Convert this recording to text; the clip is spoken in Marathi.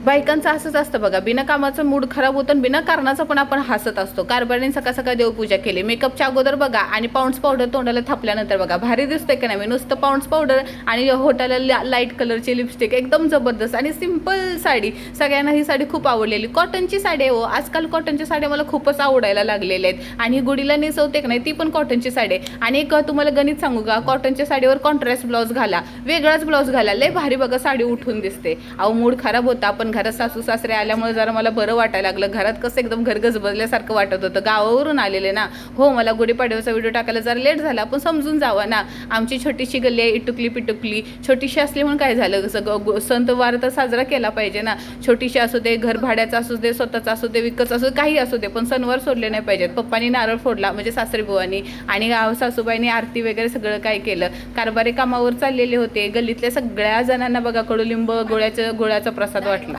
बायकांचं असंच असतं बघा, बिना कामाचं मूड खराब होतं आणि बिना कारणाचं पण आपण हसत असतो. कारभारीने सकाळ सकाळ देवपूजा केली, मेकअपच्या अगोदर बघा आणि पाऊंड्स पावडर तोंडाला थापल्यानंतर बघा भारी दिसतंय का नाही. नुसतं पाऊंड्स पावडर आणि होटाला लाईट कलरची लिपस्टिक, एकदम जबरदस्त आणि सिंपल साडी. सगळ्यांना ही साडी खूप आवडलेली. कॉटनची साडी आहे हो, आजकाल कॉटनच्या साड्या मला खूपच आवडायला लागलेल्या आहेत. आणि गुडीला नेसवते का नाही ती पण कॉटनची साडी आहे. आणि एक तुम्हाला गणित सांगू का, कॉटनच्या साडीवर कॉन्ट्रास्ट ब्लाऊज घाला, वेगळाच ब्लाऊज घाला, लय भारी बघा साडी उठून दिसते. अहो मूड खराब होता, पण घरात सासू सासरे आल्यामुळे जरा मला बरं वाटायला लागलं. घरात कसं एकदम घर गजबजल्यासारखं वाटत होतं. गावावरून आलेले ना हो, मला गुढीपाडव्याचा व्हिडिओ टाकायला जरा लेट झाला, पण समजून जावा ना. आमची छोटीशी गल्ली आहे, इटुकली पिटुकली, छोटीशी असली म्हणून काय झालं, सण वार तर साजरा केला पाहिजे ना. छोटीशी असू दे, घर भाड्याचा असू दे, स्वतःचा असू दे, विकत असू दे, काही असू दे, पण सणवार सोडले नाही पाहिजेत. पप्पांनी नारळ फोडला म्हणजे सासरी बुवानी, आणि सासूबाईंनी आरती वगैरे सगळं काय केलं. कारभारी कामावर चाललेले होते. गल्लीतल्या सगळ्या जणांना बघा कडुलिंब गुळाचा प्रसाद वाटला.